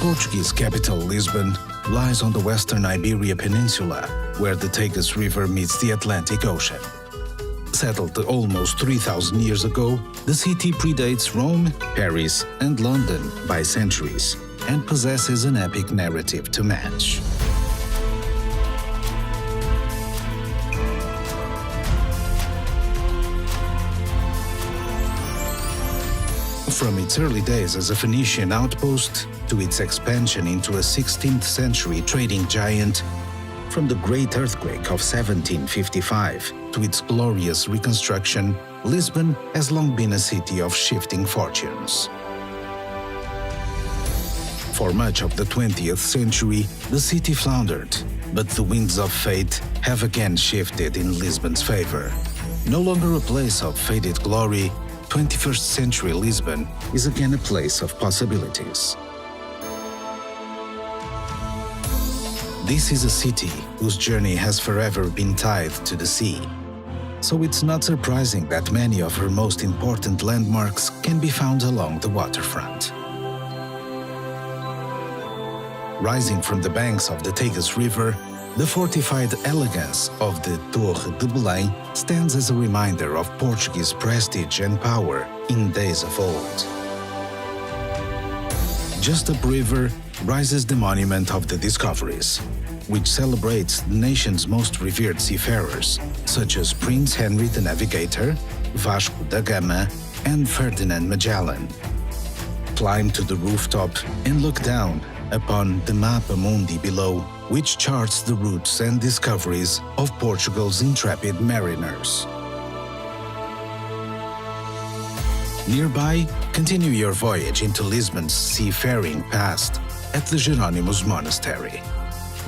Portuguese capital, Lisbon, lies on the western Iberia Peninsula, where the Tagus River meets the Atlantic Ocean. Settled almost 3,000 years ago, the city predates Rome, Paris, and London by centuries and possesses an epic narrative to match. From its early days as a Phoenician outpost to its expansion into a 16th century trading giant, from the Great Earthquake of 1755 to its glorious reconstruction, Lisbon has long been a city of shifting fortunes. For much of the 20th century, the city floundered, but the winds of fate have again shifted in Lisbon's favor. No longer a place of faded glory, 21st century Lisbon is again a place of possibilities. This is a city whose journey has forever been tied to the sea. So it's not surprising that many of her most important landmarks can be found along the waterfront. Rising from the banks of the Tagus River, the fortified elegance of the Torre de Belém stands as a reminder of Portuguese prestige and power in days of old. Just upriver rises the Monument of the Discoveries, which celebrates the nation's most revered seafarers, such as Prince Henry the Navigator, Vasco da Gama, and Ferdinand Magellan. Climb to the rooftop and look down upon the Mapa Mundi below, which charts the routes and discoveries of Portugal's intrepid mariners. Nearby, continue your voyage into Lisbon's seafaring past at the Jerónimos Monastery.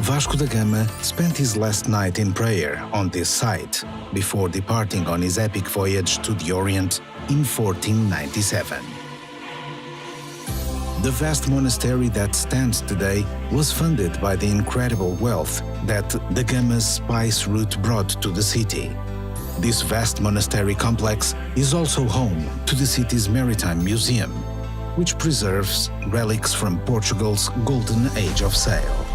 Vasco da Gama spent his last night in prayer on this site before departing on his epic voyage to the Orient in 1497. The vast monastery that stands today was funded by the incredible wealth that da Gama's spice route brought to the city. This vast monastery complex is also home to the city's Maritime Museum, which preserves relics from Portugal's golden age of sail.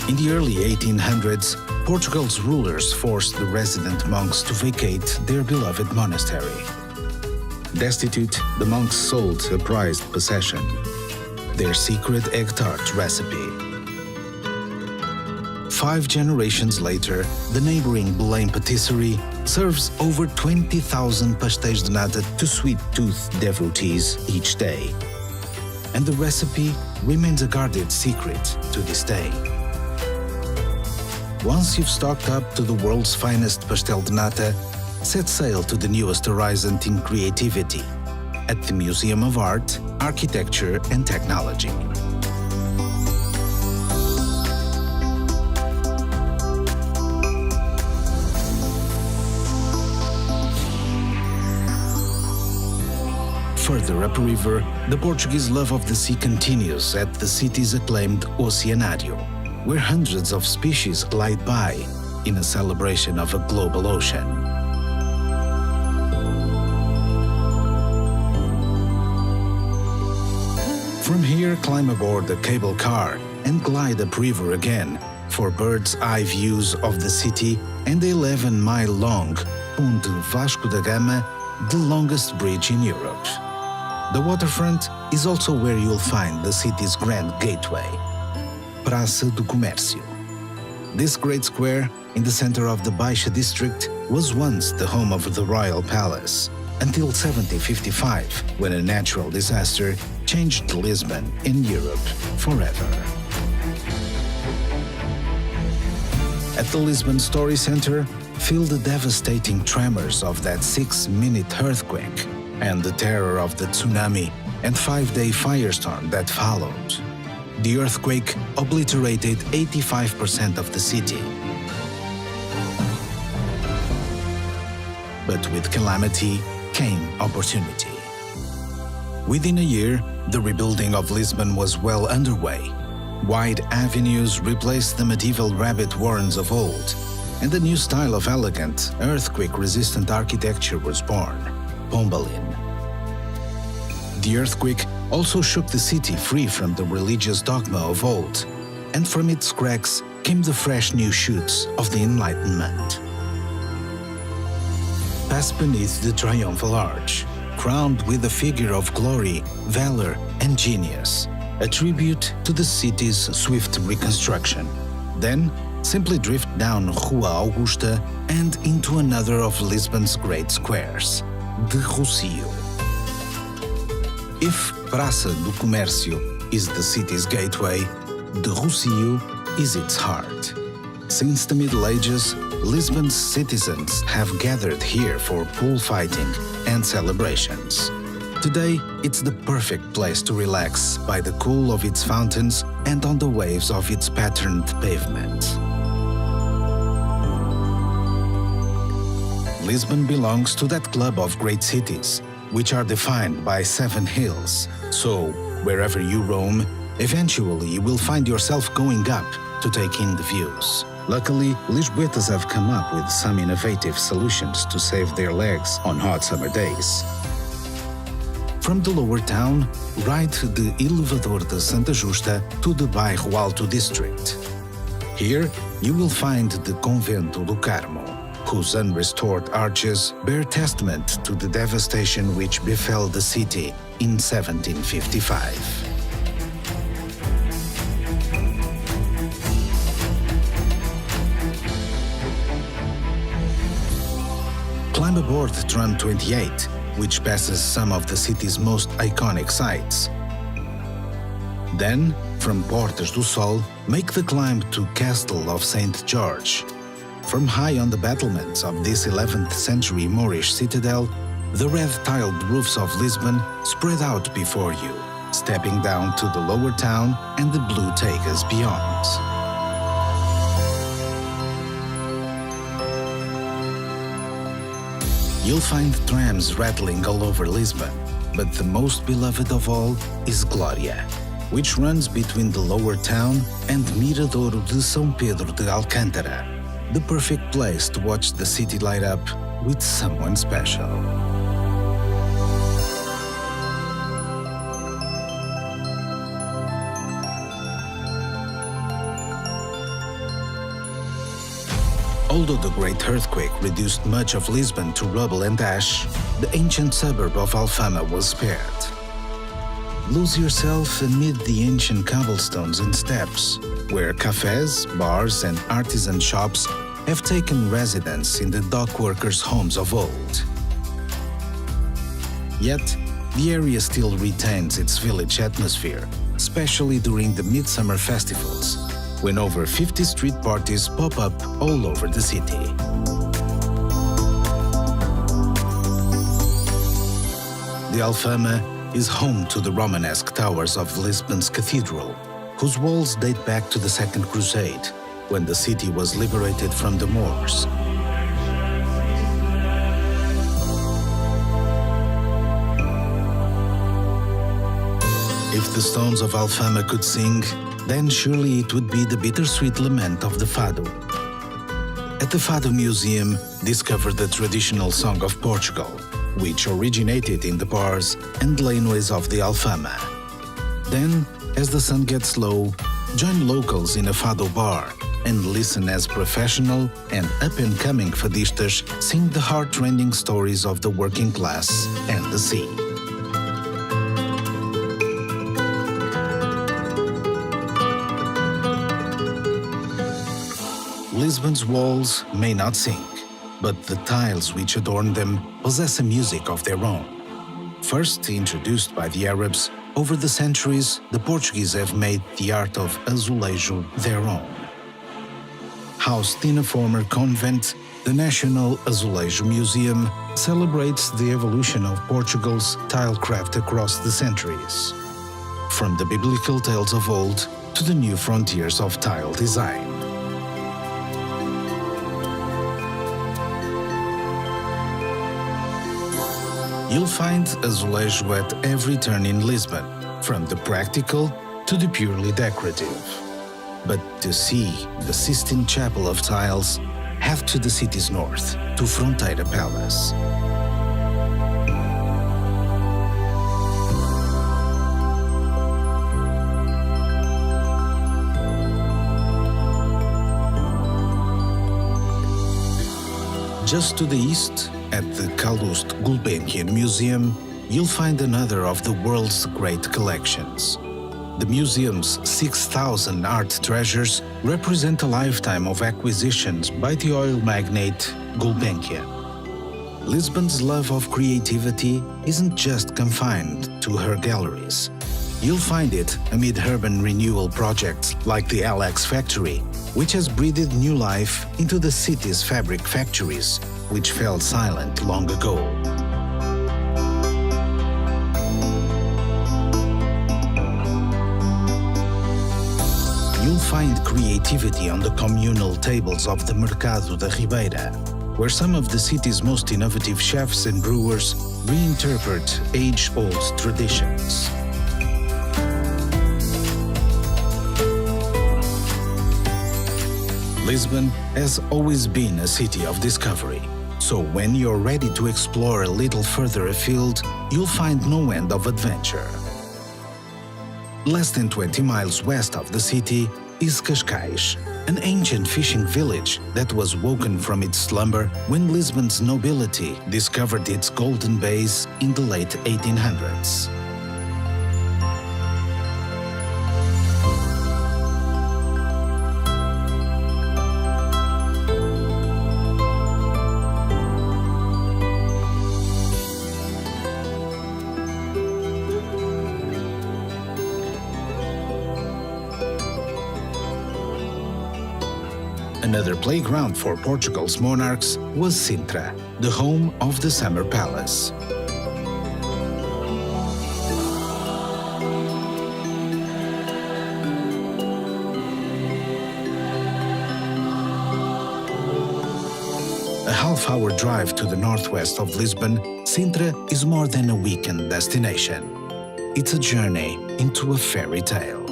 In the early 1800s, Portugal's rulers forced the resident monks to vacate their beloved monastery. Destitute, the monks sold a prized possession, their secret egg tart recipe. 5 generations later, the neighboring Belém patisserie serves over 20,000 pastéis de nata to sweet-toothed devotees each day. And the recipe remains a guarded secret to this day. Once you've stocked up to the world's finest pastel de nata, set sail to the newest horizon in creativity at the Museum of Art, Architecture and Technology. Further upriver, the Portuguese love of the sea continues at the city's acclaimed Oceanário, where hundreds of species glide by in a celebration of a global ocean. From here, climb aboard the cable car and glide upriver again for bird's-eye views of the city and the 11-mile-long Ponte Vasco da Gama, the longest bridge in Europe. The waterfront is also where you'll find the city's grand gateway, Praça do Comércio. This great square in the center of the Baixa district was once the home of the royal palace, until 1755, when a natural disaster changed Lisbon and Europe forever. At the Lisbon Story Center, feel the devastating tremors of that 6-minute earthquake and the terror of the tsunami and 5-day firestorm that followed. The earthquake obliterated 85% of the city. But with calamity came opportunity. Within a year, the rebuilding of Lisbon was well underway. Wide avenues replaced the medieval rabbit warrens of old. and a new style of elegant, earthquake-resistant architecture was born, Pombalin. The earthquake also shook the city free from the religious dogma of old, and from its cracks came the fresh new shoots of the Enlightenment. Pass beneath the triumphal arch, crowned with a figure of glory, valor, and genius, a tribute to the city's swift reconstruction. Then, simply drift down Rua Augusta and into another of Lisbon's great squares, de Rossio. If Praça do Comércio is the city's gateway, de Rossio is its heart. Since the Middle Ages, Lisbon's citizens have gathered here for pool fighting and celebrations. Today, it's the perfect place to relax by the cool of its fountains and on the waves of its patterned pavement. Lisbon belongs to that club of great cities, which are defined by 7 hills. So, wherever you roam, eventually you will find yourself going up to take in the views. Luckily, Lisboetas have come up with some innovative solutions to save their legs on hot summer days. From the lower town, ride the Elevador de Santa Justa to the Bairro Alto district. Here, you will find the Convento do Carmo, whose unrestored arches bear testament to the devastation which befell the city in 1755. Climb aboard Tram 28, which passes some of the city's most iconic sites. Then, from Portas do Sol, make the climb to Castle of St. George. From high on the battlements of this 11th century Moorish citadel, the red-tiled roofs of Lisbon spread out before you, stepping down to the lower town and the blue Tagus beyond. You'll find trams rattling all over Lisbon, but the most beloved of all is Glória, which runs between the lower town and Miradouro de São Pedro de Alcântara, the perfect place to watch the city light up with someone special. Although the great earthquake reduced much of Lisbon to rubble and ash, the ancient suburb of Alfama was spared. Lose yourself amid the ancient cobblestones and steps, where cafes, bars, and artisan shops have taken residence in the dock workers' homes of old. Yet, the area still retains its village atmosphere, especially during the midsummer festivals, when over 50 street parties pop up all over the city. The Alfama is home to the Romanesque towers of Lisbon's cathedral, whose walls date back to the Second Crusade, when the city was liberated from the Moors. If the stones of Alfama could sing, then surely it would be the bittersweet lament of the Fado. At the Fado Museum, discover the traditional song of Portugal, which originated in the bars and laneways of the Alfama. Then, as the sun gets low, join locals in a Fado bar and listen as professional and up-and-coming fadistas sing the heart-rending stories of the working class and the sea. Lisbon's walls may not sing, but the tiles which adorn them possess a music of their own. First introduced by the Arabs, over the centuries, the Portuguese have made the art of azulejo their own. Housed in a former convent, the National Azulejo Museum celebrates the evolution of Portugal's tilecraft across the centuries, from the biblical tales of old to the new frontiers of tile design. You'll find azulejo at every turn in Lisbon, from the practical to the purely decorative. But to see the Sistine Chapel of tiles, head to the city's north, to Fronteira Palace. Just to the east, at the Calouste Gulbenkian Museum, you'll find another of the world's great collections. The museum's 6,000 art treasures represent a lifetime of acquisitions by the oil magnate Gulbenkian. Lisbon's love of creativity isn't just confined to her galleries. You'll find it amid urban renewal projects like the LX Factory, which has breathed new life into the city's fabric factories, which fell silent long ago. You'll find creativity on the communal tables of the Mercado da Ribeira, where some of the city's most innovative chefs and brewers reinterpret age-old traditions. Lisbon has always been a city of discovery, so when you're ready to explore a little further afield, you'll find no end of adventure. Less than 20 miles west of the city is Cascais, an ancient fishing village that was woken from its slumber when Lisbon's nobility discovered its golden bays in the late 1800s. Another playground for Portugal's monarchs was Sintra, the home of the Summer Palace. A half-hour drive to the northwest of Lisbon, Sintra is more than a weekend destination. It's a journey into a fairy tale.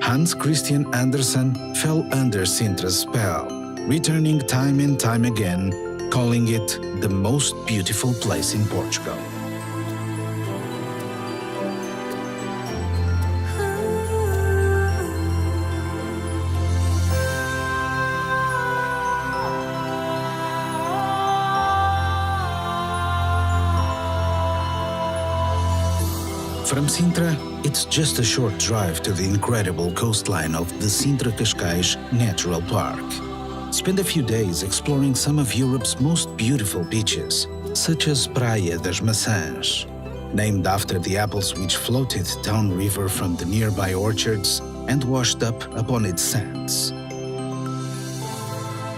Hans Christian Andersen fell under Sintra's spell, returning time and time again, calling it the most beautiful place in Portugal. From Sintra, it's just a short drive to the incredible coastline of the Sintra-Cascais Natural Park. Spend a few days exploring some of Europe's most beautiful beaches, such as Praia das Maçãs, named after the apples which floated downriver from the nearby orchards and washed up upon its sands.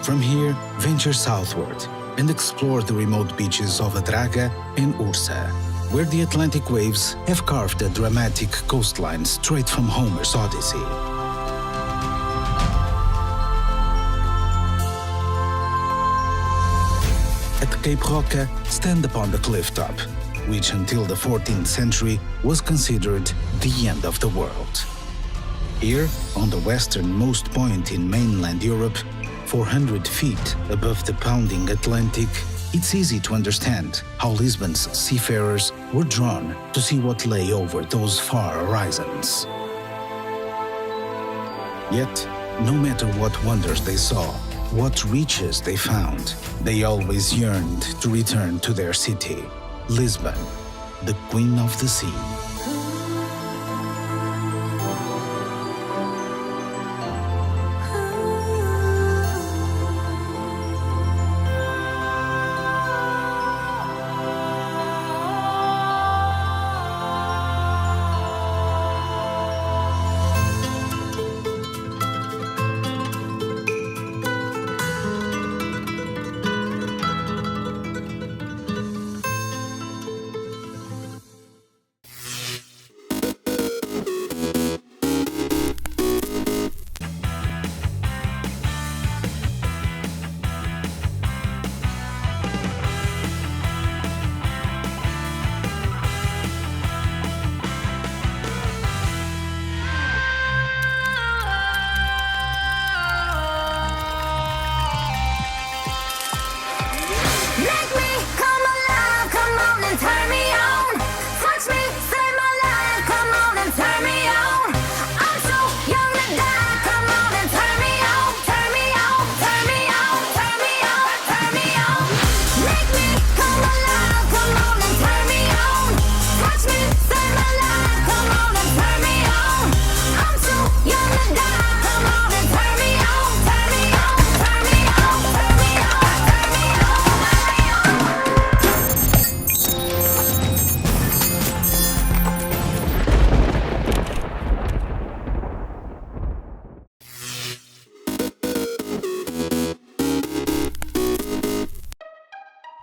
From here, venture southward and explore the remote beaches of Adraga and Ursa, where the Atlantic waves have carved a dramatic coastline straight from Homer's Odyssey. At Cape Roca, stand upon the cliff top, which until the 14th century was considered the end of the world. Here, on the westernmost point in mainland Europe, 400 feet above the pounding Atlantic, it's easy to understand how Lisbon's seafarers were drawn to see what lay over those far horizons. Yet, no matter what wonders they saw, what riches they found, they always yearned to return to their city, Lisbon, the Queen of the Sea.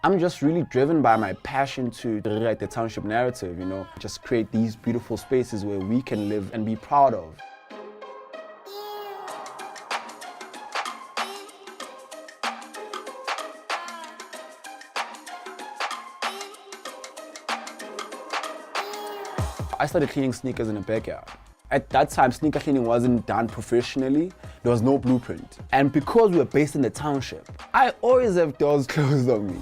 I'm just really driven by my passion to rewrite the township narrative, you know, just create these beautiful spaces where we can live and be proud of. I started cleaning sneakers in the backyard. At that time, sneaker cleaning wasn't done professionally. There was no blueprint. And because we were based in the township, I always have doors closed on me.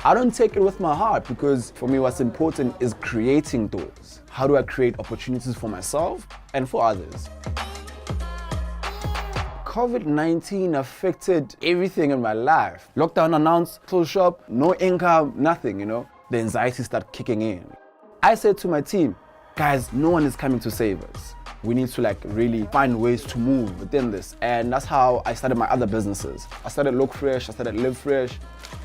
I don't take it with my heart because for me what's important is creating doors. How do I create opportunities for myself and for others? COVID-19 affected everything in my life. Lockdown announced, close shop, no income, nothing, you know. The anxiety started kicking in. I said to my team, guys, no one is coming to save us. We need to really find ways to move within this. And that's how I started my other businesses. I started Look Fresh, I started Live Fresh.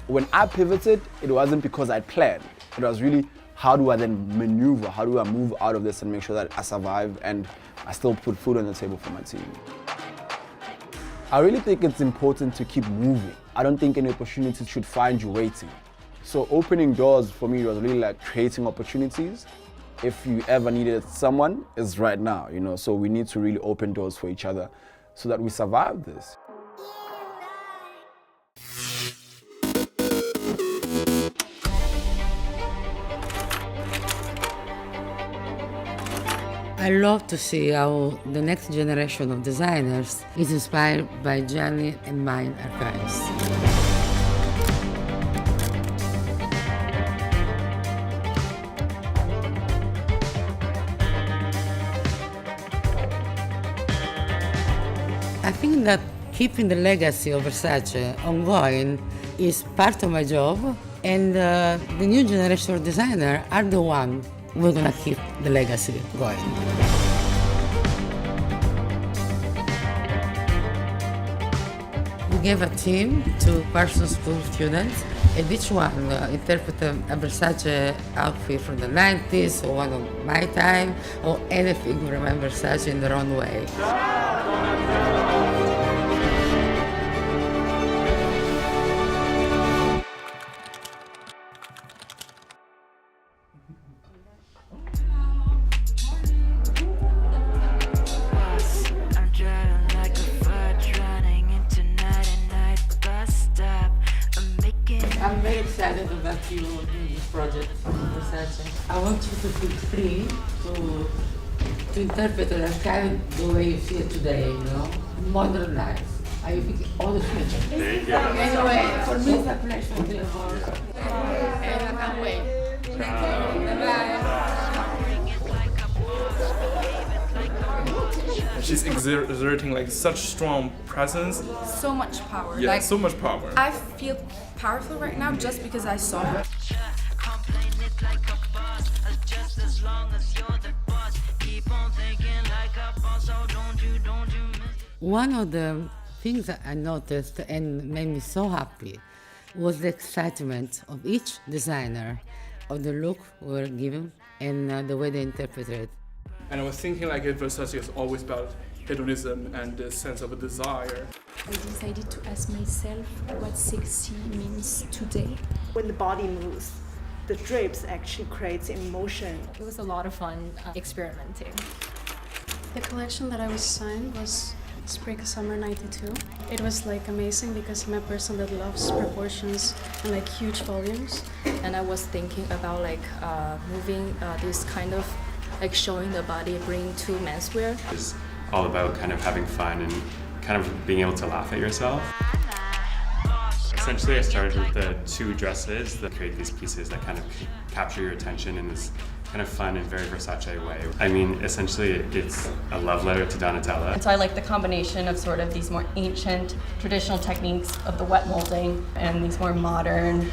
When I pivoted, it wasn't because I planned. It was really, how do I then maneuver? How do I move out of this and make sure that I survive and I still put food on the table for my team? I really think it's important to keep moving. I don't think any opportunity should find you waiting. So opening doors for me was really like creating opportunities. If you ever needed someone, it's right now, you know, so we need to really open doors for each other so that we survive this. I love to see how the next generation of designers is inspired by Gianni and mine archives. I think that keeping the legacy of Versace ongoing is part of my job, and the new generation of designers are the ones who are going to keep the legacy going. We gave a team to Parsons School students, and each one interpreted a Versace outfit from the 90s, or one of my time, or anything from Versace in their own way. I'm very excited about you in this project, Versace. I want you to feel free to interpret the archive the way you see it today, you know? Modern life. I think all the future. Anyway, for me it's a pleasure to be here. And I can't wait. Bye-bye. She's exerting such strong presence. So much power. Yeah, so much power. I feel powerful right now just because I saw her. One of the things that I noticed and made me so happy was the excitement of each designer of the look we were given and the way they interpreted it. And I was thinking Versace is always about hedonism and the sense of a desire. I decided to ask myself what sexy means today. When the body moves, the drapes actually creates emotion. It was a lot of fun experimenting. The collection that I was signed was Spring/Summer '92. It was amazing because I'm a person that loves proportions and huge volumes. And I was thinking about moving this kind of showing the body, bringing to menswear. It's all about kind of having fun and kind of being able to laugh at yourself. Essentially, I started with the two dresses that create these pieces that kind of capture your attention in this kind of fun and very Versace way. I mean, essentially, it's a love letter to Donatella. And so I like the combination of sort of these more ancient, traditional techniques of the wet molding and these more modern,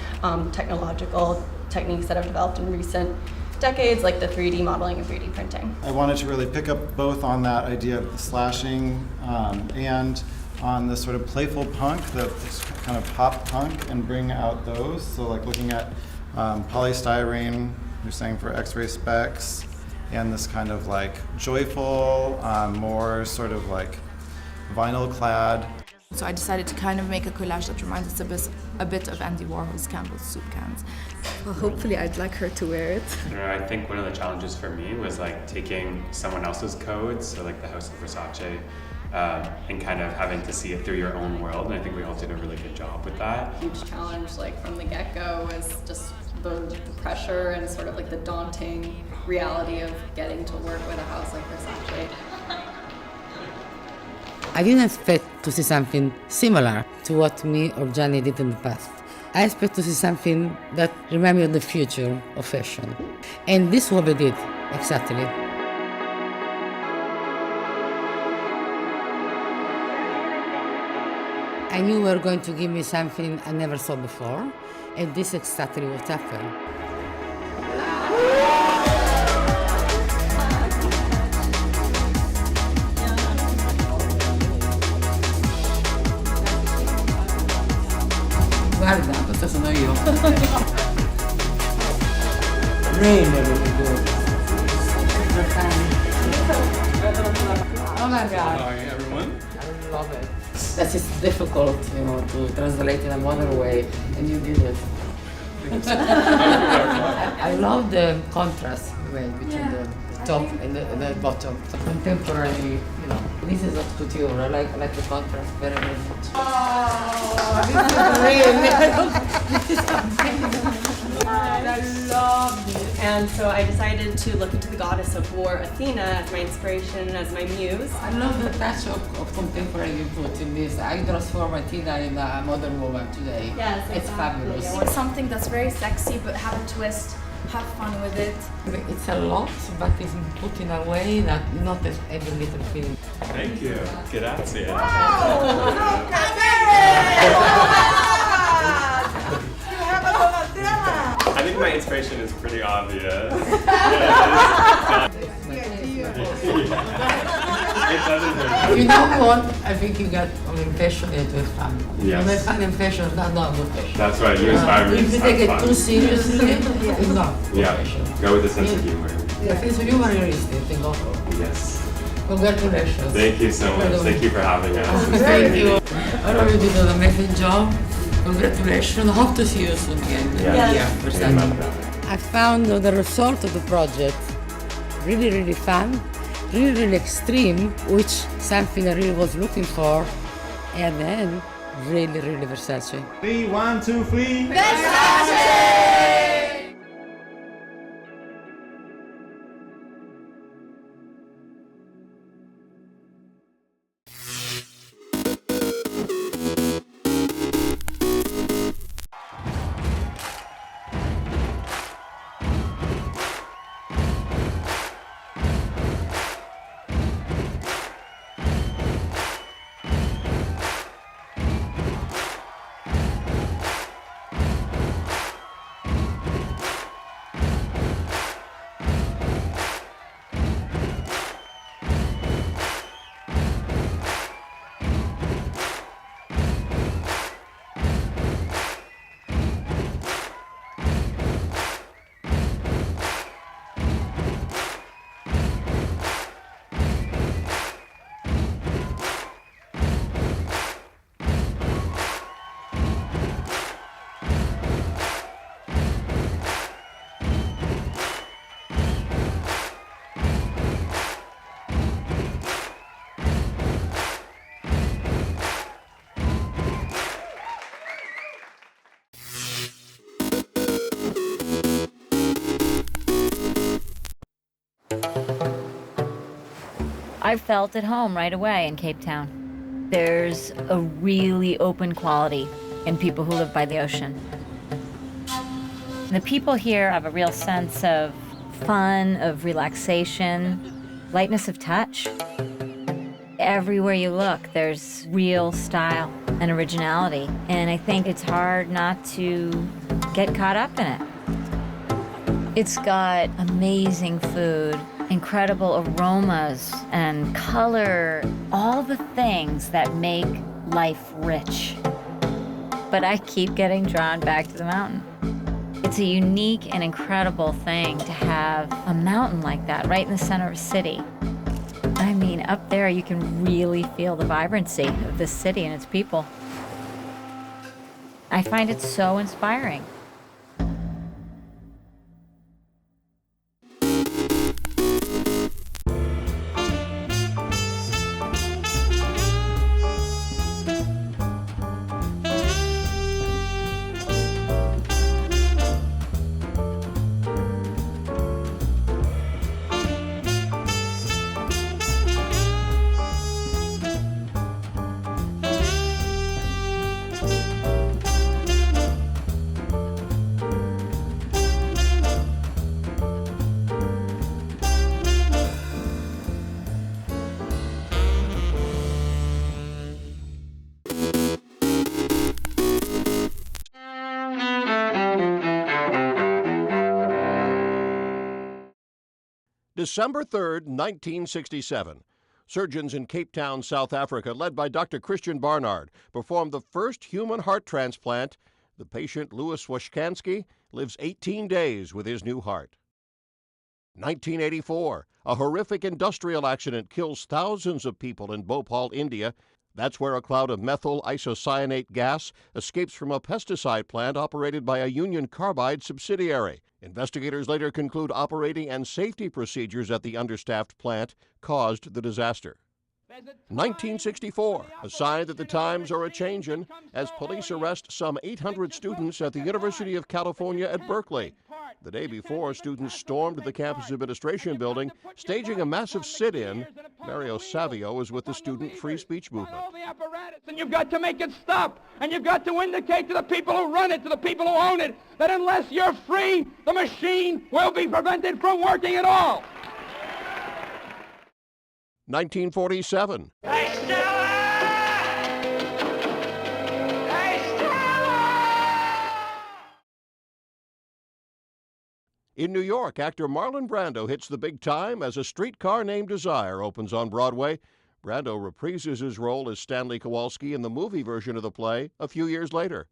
technological techniques that have developed in recent decades, like the 3D modeling and 3D printing. I wanted to really pick up both on that idea of the slashing and on the sort of playful punk, the kind of pop punk, and bring out those. So looking at polystyrene, you're saying for X-ray specs, and this kind of joyful, more sort of vinyl clad. So I decided to kind of make a collage that reminds us a bit of Andy Warhol's Campbell's soup cans. Well, hopefully I'd like her to wear it. I think one of the challenges for me was like taking someone else's codes, so like the House of Versace, and kind of having to see it through your own world. And I think we all did a really good job with that. Huge challenge, like from the get-go, was just the pressure and sort of like the daunting reality of getting to work with a house like Versace. I didn't expect to see something similar to what me or Gianni did in the past. I expect to see something that reminds me of the future of fashion. And this is what we did, exactly. I knew you were going to give me something I never saw before, and this is exactly what happened. Guarda, questo sono io. Really good. Oh my God. Hi, everyone. I love it. That is difficult, to translate in a modern way, and you did it. I love the contrast between the top and the bottom. So contemporary, this is not couture. I like the contrast very, very much. Oh, this is amazing. I loved it. And so I decided to look into the goddess of war, Athena, as my inspiration, as my muse. I love the touch of contemporary you put in this. I transform Athena in a modern woman today. Yes, it's fabulous. It's something that's very sexy but have a twist, have fun with it. It's a lot, but it's put in a way that not every little thing. Thank you. Grazie. I think my inspiration is pretty obvious. You know what? I think you got passionate with fun. Yes. When fun and passion is not good passion. That's right, you inspire me. If you take it too seriously, it's not good passion. Go with a sense of humor. Yeah, sense of humor is the go for. Yes. Congratulations. Thank you so much. Thank you for having us. Thank you. I know you did an amazing job. Congratulations. Hope to see you soon again. Yes. I found the result of the project really, really fun, really, really extreme, which something I really was looking for, and then really, really Versace. 3, 1, 2, 3. Versace! I felt at home right away in Cape Town. There's a really open quality in people who live by the ocean. The people here have a real sense of fun, of relaxation, lightness of touch. Everywhere you look, there's real style and originality, and I think it's hard not to get caught up in it. It's got amazing food, incredible aromas and color, all the things that make life rich. But I keep getting drawn back to the mountain. It's a unique and incredible thing to have a mountain like that right in the center of a city. I mean, up there you can really feel the vibrancy of this city and its people. I find it so inspiring. December 3rd, 1967. Surgeons in Cape Town, South Africa, led by Dr. Christian Barnard, performed the first human heart transplant. The patient, Louis Washkansky, lives 18 days with his new heart. 1984. A horrific industrial accident kills thousands of people in Bhopal, India. That's where a cloud of methyl isocyanate gas escapes from a pesticide plant operated by a Union Carbide subsidiary. Investigators later conclude operating and safety procedures at the understaffed plant caused the disaster. 1964, a sign that the times are a-changin' as police arrest some 800 students at the University of California at Berkeley. The day before, students stormed the campus administration building, staging a massive sit-in. Mario Savio was with the student free speech movement. And you've got to make it stop, and you've got to indicate to the people who run it, to the people who own it, that unless you're free, the machine will be prevented from working at all. 1947. In New York, actor Marlon Brando hits the big time as A Streetcar Named Desire opens on Broadway. Brando reprises his role as Stanley Kowalski in the movie version of the play a few years later.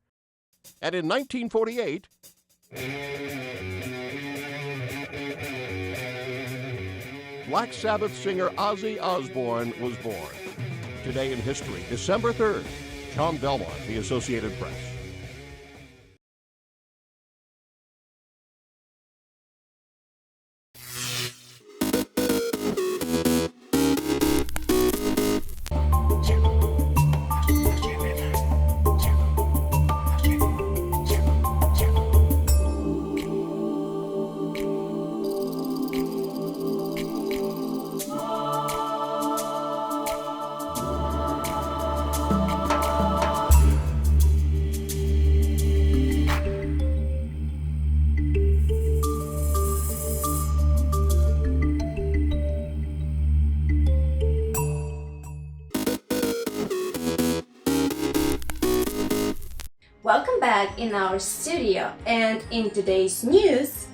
And in 1948, Black Sabbath singer Ozzy Osbourne was born. Today in history, December 3rd, John Belmont, The Associated Press. Welcome back in our studio, and in today's news,